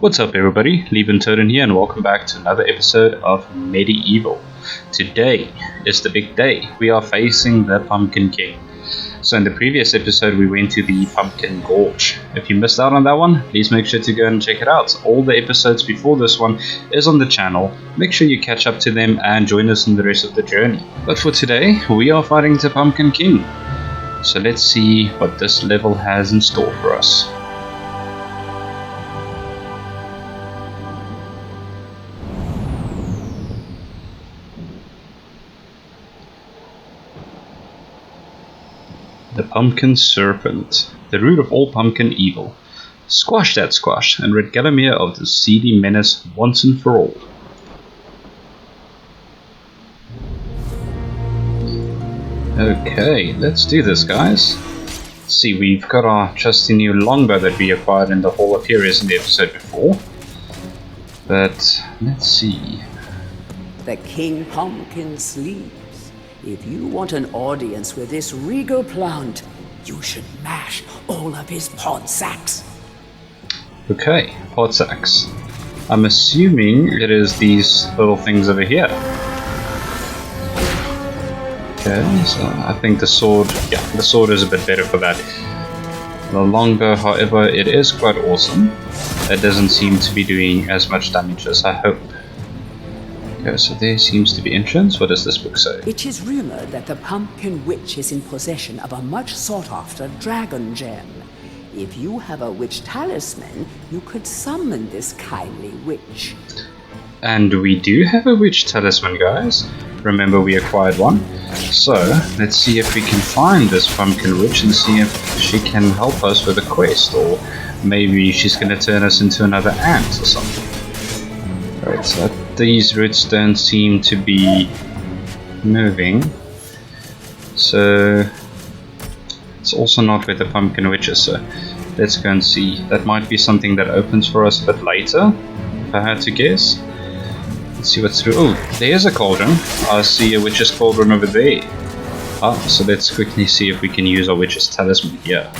What's up everybody, Liebentoden here and welcome back to another episode of MediEvil. Today is the big day. We are facing the Pumpkin King. So in the previous episode we went to the Pumpkin Gorge. If you missed out on that one, please make sure to go and check it out. All the episodes before this one is on the channel. Make sure you catch up to them and join us in the rest of the journey. But for today, we are fighting the Pumpkin King. So let's see what this level has in store for us. The Pumpkin Serpent, the root of all pumpkin evil. Squash that squash, and rid Galamir of the seedy menace once and for all. Okay, let's do this, guys. Let's see, we've got our trusty new longbow that we acquired in the Hall of Heroes in the episode before. But, let's see. The King Pumpkin sleeps. If you want an audience with this regal plant, you should mash all of his pod sacks. Okay, pod sacks. I'm assuming it is these little things over here. Okay, so I think the sword is a bit better for that. The longbow, however, it is quite awesome. It doesn't seem to be doing as much damage as I hope. Okay, so there seems to be entrance. What does this book say? It is rumored that the Pumpkin Witch is in possession of a much sought-after dragon gem. If you have a witch talisman, you could summon this kindly witch. And we do have a witch talisman, guys. Remember, we acquired one. So, let's see if we can find this pumpkin witch and see if she can help us with a quest, or maybe she's going to turn us into another ant or something. Right, so these roots don't seem to be moving, so it's also not where the pumpkin witch is, so let's go and see. That might be something that opens for us a bit later, if I had to guess. Let's see what's through. Oh, there's a cauldron. I see a witch's cauldron over there. So let's quickly see if we can use our witch's talisman here.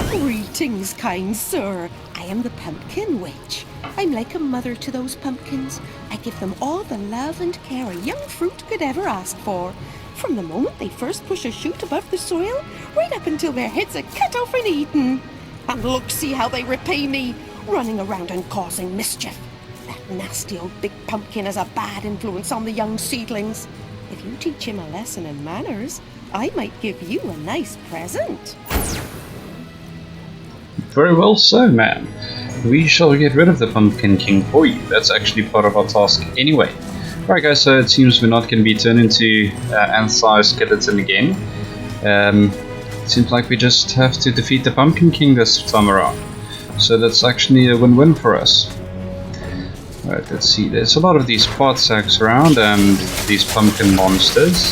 Greetings, kind sir. I am the Pumpkin Witch. I'm like a mother to those pumpkins. I give them all the love and care a young fruit could ever ask for. From the moment they first push a shoot above the soil, right up until their heads are cut off and eaten. And look, see how they repay me, running around and causing mischief. That nasty old big pumpkin has a bad influence on the young seedlings. If you teach him a lesson in manners, I might give you a nice present. Very well so, ma'am. We shall get rid of the Pumpkin King for you. That's actually part of our task anyway. Alright guys, so it seems we're not going to be turned into ant-sized skeleton again. It seems like we just have to defeat the Pumpkin King this time around. So that's actually a win-win for us. Alright, let's see. There's a lot of these pod sacks around and these pumpkin monsters.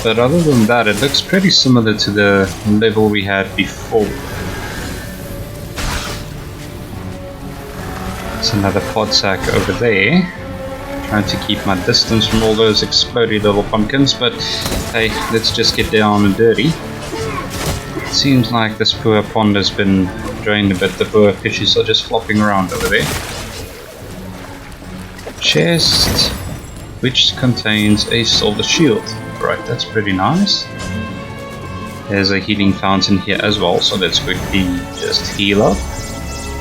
But other than that, it looks pretty similar to the level we had before. Another pod sack over there. Trying to keep my distance from all those exploding little pumpkins, but hey, let's just get down and dirty. It seems like this poor pond has been drained a bit. The poor fishes are just flopping around over there. Chest, which contains a silver shield. Right, that's pretty nice. There's a healing fountain here as well, so let's quickly just heal up,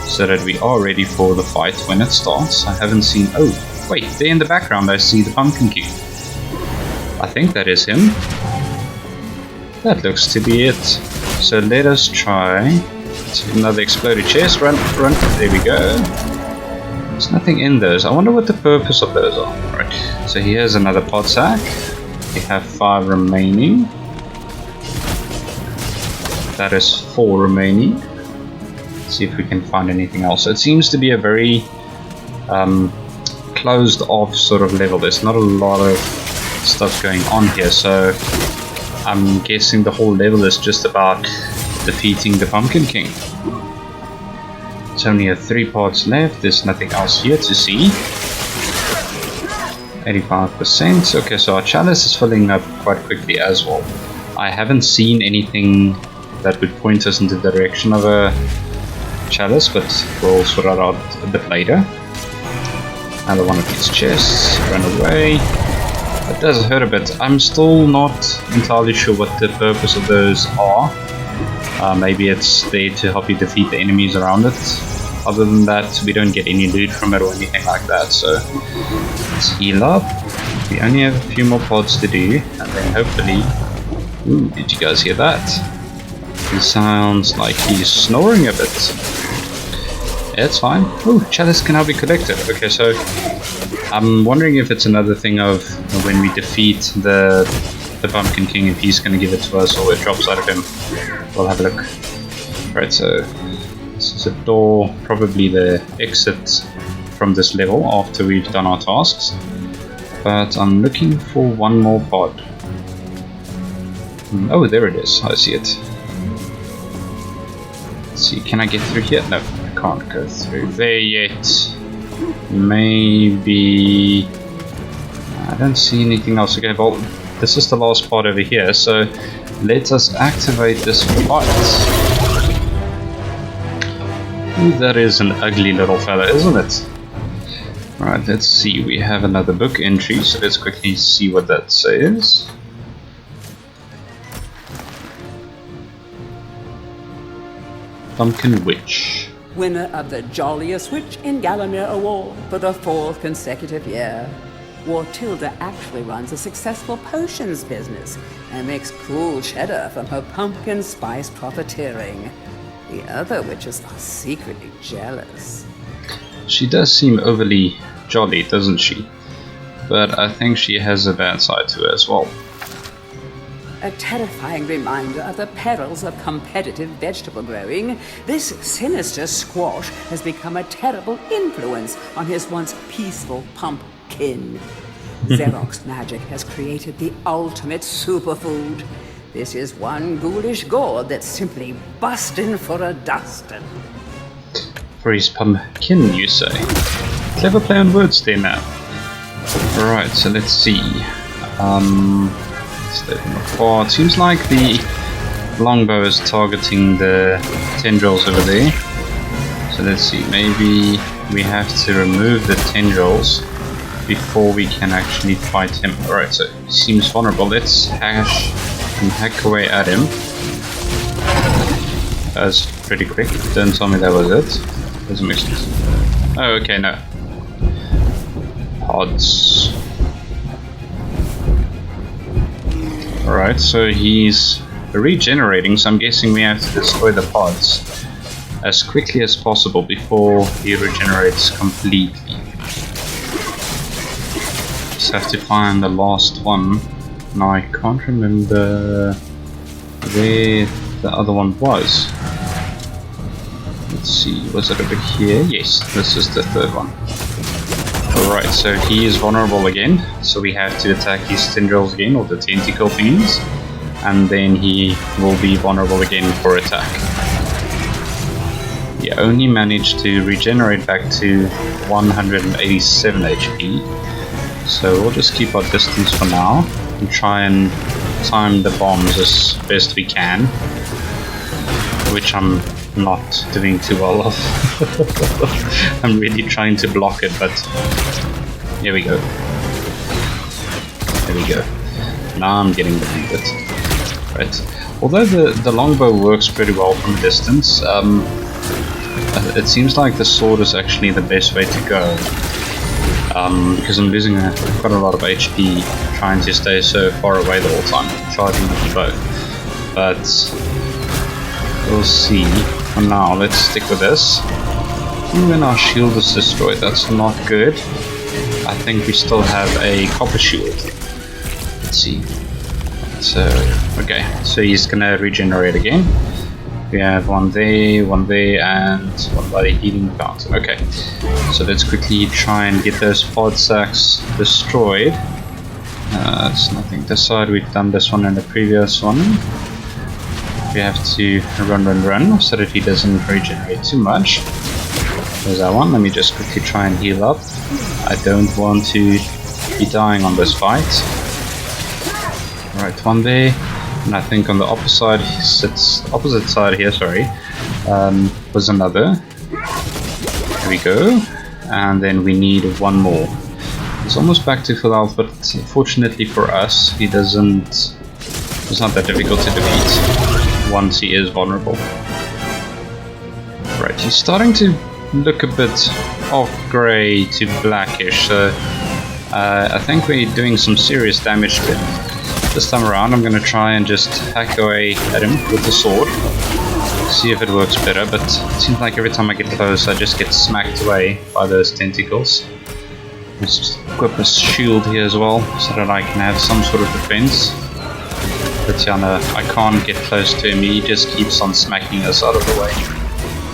so that we are ready for the fight when it starts. I haven't seen... Oh, wait, there in the background I see the Pumpkin King. I think that is him. That looks to be it. So let us try. Another exploded chest. Run, run. There we go. There's nothing in those. I wonder what the purpose of those are. Right, so here's another pod sack. We have 5 remaining. That is 4 remaining. See if we can find anything else. So it seems to be a very closed off sort of level. There's not a lot of stuff going on here, so I'm guessing the whole level is just about defeating the Pumpkin King. It's only 3 pods left. There's nothing else here to see. 85%. Okay, so our chalice is filling up quite quickly as well. I haven't seen anything that would point us in the direction of a chalice, but we'll sort that out a bit later. Another one of these chests, run away. It does hurt a bit. I'm still not entirely sure what the purpose of those are. Maybe it's there to help you defeat the enemies around it. Other than that, we don't get any loot from it or anything like that, so let's heal up. We only have a few more pods to do, and then hopefully... Ooh, did you guys hear that? He sounds like he's snoring a bit. Yeah, it's fine. Ooh, chalice can now be collected. Okay, so I'm wondering if it's another thing of when we defeat the Pumpkin King, if he's going to give it to us or it drops out of him. We'll have a look. Right, so this is a door, probably the exit from this level after we've done our tasks. But I'm looking for one more pod. Oh, there it is. I see it. Let's see, can I get through here? No, I can't go through there yet. Maybe... I don't see anything else. Okay, well, this is the last part over here, so let us activate this fight. Ooh, that is an ugly little fella, isn't it? Right, let's see. We have another book entry, so let's quickly see what that says. Pumpkin Witch. Winner of the Jolliest Witch in Gallimere Award for the 4th consecutive year. Wartilda actually runs a successful potions business and makes cool cheddar from her pumpkin spice profiteering. The other witches are secretly jealous. She does seem overly jolly, doesn't she? But I think she has a bad side to her as well. A terrifying reminder of the perils of competitive vegetable growing, this sinister squash has become a terrible influence on his once peaceful pumpkin. Xerox magic has created the ultimate superfood. This is one ghoulish gourd that's simply bustin' for a dustin'. For his pumpkin, you say? Clever play on words there now. Alright, so let's see. It seems like the longbow is targeting the tendrils over there. So let's see, maybe we have to remove the tendrils before we can actually fight him. Alright, so he seems vulnerable. Let's hack away at him. That was pretty quick. Don't tell me that was it. Doesn't make sense. Oh, okay, no. Pods. Alright, so he's regenerating, so I'm guessing we have to destroy the pods as quickly as possible before he regenerates completely. Just have to find the last one. Now I can't remember where the other one was. Let's see, was it over here? Yes, this is the third one. Alright, so he is vulnerable again, so we have to attack his tendrils again, or the tentacle thingies, and then he will be vulnerable again for attack. He only managed to regenerate back to 187 HP, so we'll just keep our distance for now, and try and time the bombs as best we can, which I'm not doing too well of. I'm really trying to block it, but here we go. There we go. Now I'm getting the hang of it. Right. Although the longbow works pretty well from a distance, it seems like the sword is actually the best way to go. Because I'm losing quite a lot of HP trying to stay so far away the whole time, charging with the bow. But we'll see. For now, let's stick with this. Even our shield is destroyed, that's not good. I think we still have a copper shield. Let's see. So, okay, so he's gonna regenerate again. We have one there, and one by the healing fountain. Okay, so let's quickly try and get those pod sacks destroyed. It's nothing this side, we've done this one in the previous one. We have to run so that he doesn't regenerate too much. There's that one. Let me just quickly try and heal up. I don't want to be dying on this fight. Alright, one there. And I think on the opposite side here, sorry, was another. There we go. And then we need one more. He's almost back to full health, but fortunately for us, it's not that difficult to defeat once he is vulnerable. Right, he's starting to look a bit off grey to blackish, so I think we're doing some serious damage to him. This time around I'm going to try and just hack away at him with the sword, see if it works better, but it seems like every time I get close I just get smacked away by those tentacles. Let's just equip a shield here as well, so that I can have some sort of defense. But yeah, no, I can't get close to him, he just keeps on smacking us out of the way.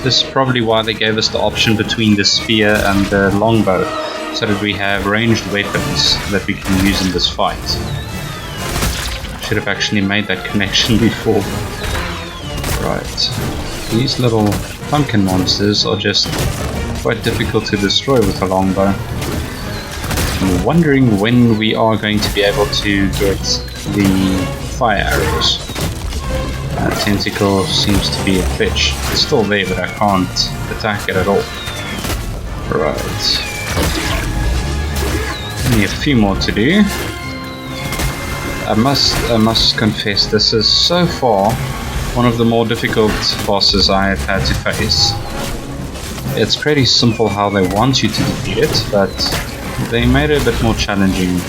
This is probably why they gave us the option between the spear and the longbow, so that we have ranged weapons that we can use in this fight. Should have actually made that connection before. Right, these little pumpkin monsters are just quite difficult to destroy with a longbow. I'm wondering when we are going to be able to get the fire arrows. Tentacle seems to be a glitch. It's still there, but I can't attack it at all. Right. Only a few more to do. I must confess, this is so far one of the more difficult bosses I have had to face. It's pretty simple how they want you to defeat it, but they made it a bit more challenging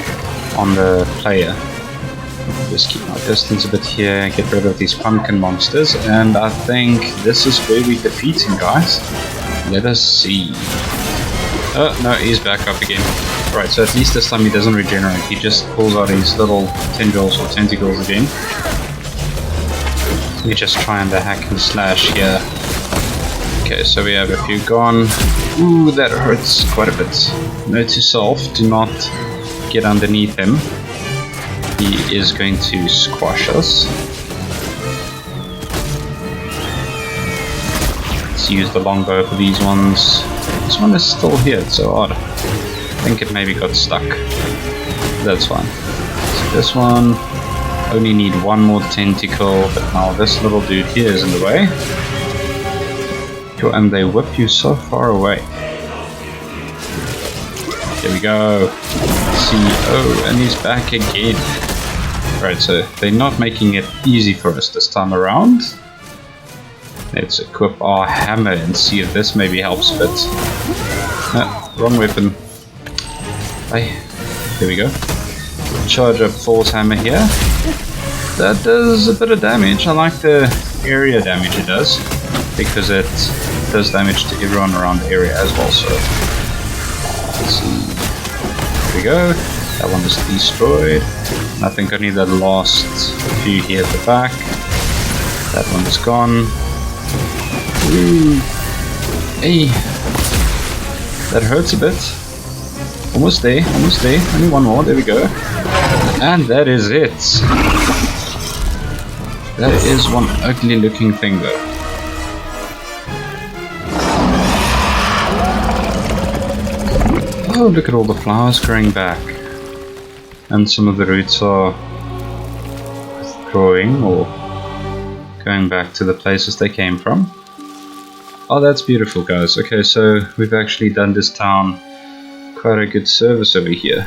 on the player. Just keep my distance a bit here, get rid of these pumpkin monsters, and I think this is where we defeat him, guys. Let us see. Oh, no, he's back up again. Right, so at least this time he doesn't regenerate, he just pulls out his little tendrils or tentacles again. Let me just try and hack and slash here. Okay, so we have a few gone. Ooh, that hurts quite a bit. Note to self, do not get underneath him. He is going to squash us. Let's use the longbow for these ones. This one is still here, it's so odd. I think it maybe got stuck. That's fine. So this one, only need one more tentacle, but now this little dude here is in the way. And they whip you so far away. There we go. See, oh, and he's back again. Right, so they're not making it easy for us this time around. Let's equip our hammer and see if this maybe helps a bit. No, wrong weapon. Hey, there we go. Charge up Force Hammer here. That does a bit of damage. I like the area damage it does, because it does damage to everyone around the area as well. So let's see. There we go. That one is destroyed. And I think only the last few here at the back. That one is gone. Ooh. Hey. That hurts a bit. Almost there, almost there. Only one more, there we go. And that is it. That is one ugly looking thing though. Oh, look at all the flowers growing back. And some of the roots are growing or going back to the places they came from. Oh, that's beautiful, guys. Okay, so we've actually done this town quite a good service over here.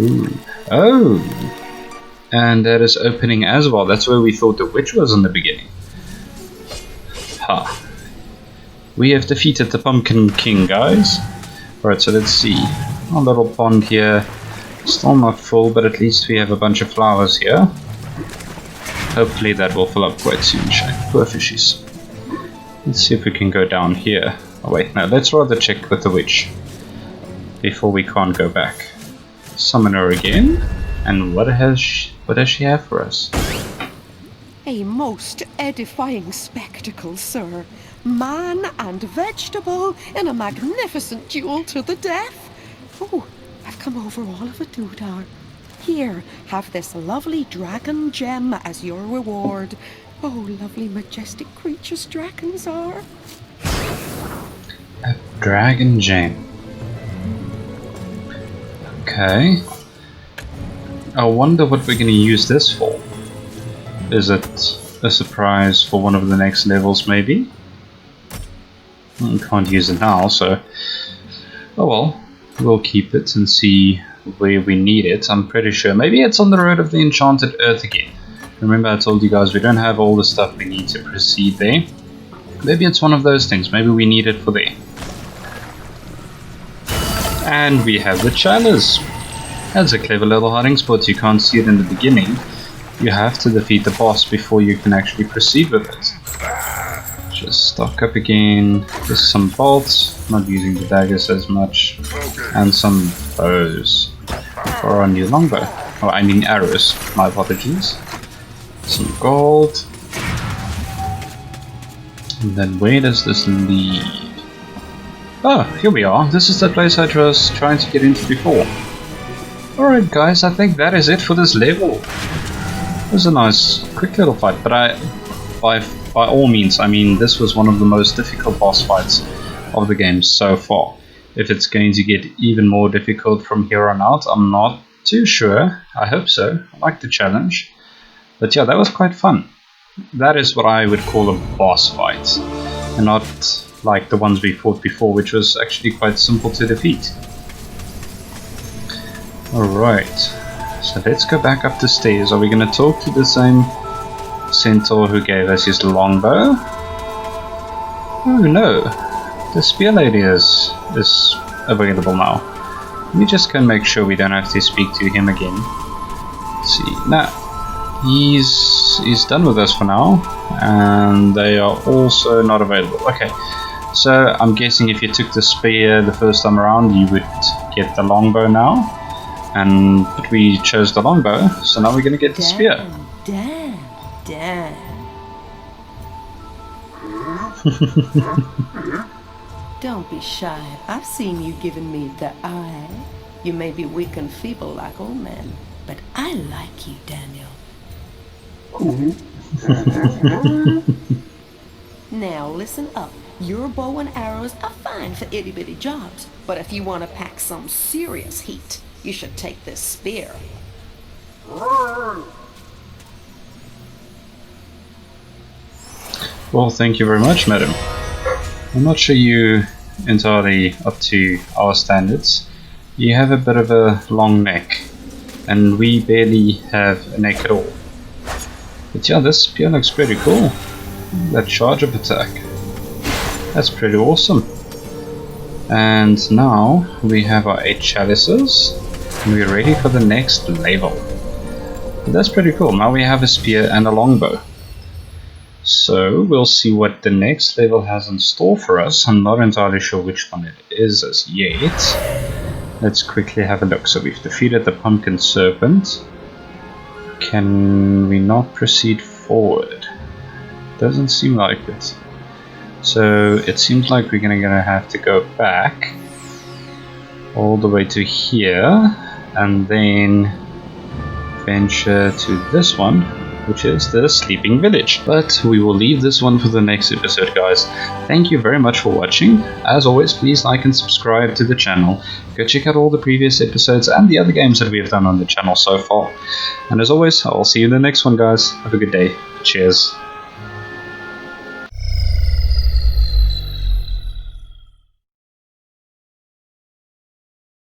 Ooh. Oh! And that is opening as well. That's where we thought the witch was in the beginning. Ha. We have defeated the Pumpkin King, guys. Alright, so let's see. Our little pond here. Still not full, but at least we have a bunch of flowers here. Hopefully that will fill up quite soon. Poor fishies. Let's see if we can go down here. Oh wait, no, let's rather check with the witch before we can't go back. Summon her again. And what does she have for us? A most edifying spectacle, sir. Man and vegetable in a magnificent duel to the death. Oh, I've come over all of a doodah. Here, have this lovely dragon gem as your reward. Oh, lovely majestic creatures dragons are. A dragon gem. Okay. I wonder what we're going to use this for. is it a surprise for one of the next levels maybe? I can't use it now, so oh well, we'll keep it and see where we need it. I'm pretty sure maybe it's on the road of the enchanted earth again. Remember I told you guys we don't have all the stuff we need to proceed there. Maybe it's one of those things, maybe we need it for there. And we have the chalice. That's a clever little hiding spot. You can't see it in the beginning. You have to defeat the boss before you can actually proceed with it. Just stock up again. Just some bolts, not using the daggers as much. And some bows for our new longbow. Oh, I mean arrows, my apologies. Some gold. And then where does this lead? Oh, here we are. This is the place I was trying to get into before. Alright guys, I think that is it for this level. It was a nice, quick little fight, but by all means, I mean, this was one of the most difficult boss fights of the game so far. If it's going to get even more difficult from here on out, I'm not too sure. I hope so. I like the challenge. But yeah, that was quite fun. That is what I would call a boss fight, and not like the ones we fought before, which was actually quite simple to defeat. Alright, so let's go back up the stairs. Are we going to talk to the same centaur who gave us his longbow? Oh no, the spear lady is available now. Let me just go and make sure we don't have to speak to him again. Let's see, nah, he's done with us for now, and they are also not available. Okay, so I'm guessing if you took the spear the first time around, you would get the longbow now. But we chose the longbow, so now we're going to get the spear. Damn. Don't be shy. I've seen you giving me the eye. You may be weak and feeble like old men, but I like you, Daniel. Now listen up. Your bow and arrows are fine for itty-bitty jobs, but if you want to pack some serious heat, you should take this spear. Well, thank you very much, madam. I'm not sure you entirely up to our standards. You have a bit of a long neck, and we barely have a neck at all. But yeah, this spear looks pretty cool. That charge up attack. That's pretty awesome. And now we have our 8 chalices, and we're ready for the next level. But that's pretty cool. Now we have a spear and a longbow. So we'll see what the next level has in store for us. I'm not entirely sure which one it is as yet. Let's quickly have a look. So we've defeated the pumpkin serpent. Can we not proceed forward? Doesn't seem like it. So it seems like we're gonna have to go back all the way to here and then venture to this one, which is the sleeping village. But we will leave this one for the next episode, guys. Thank you very much for watching. As always, please like and subscribe to the channel. Go check out all the previous episodes and the other games that we have done on the channel so far. And as always, I'll see you in the next one, guys. Have a good day. Cheers.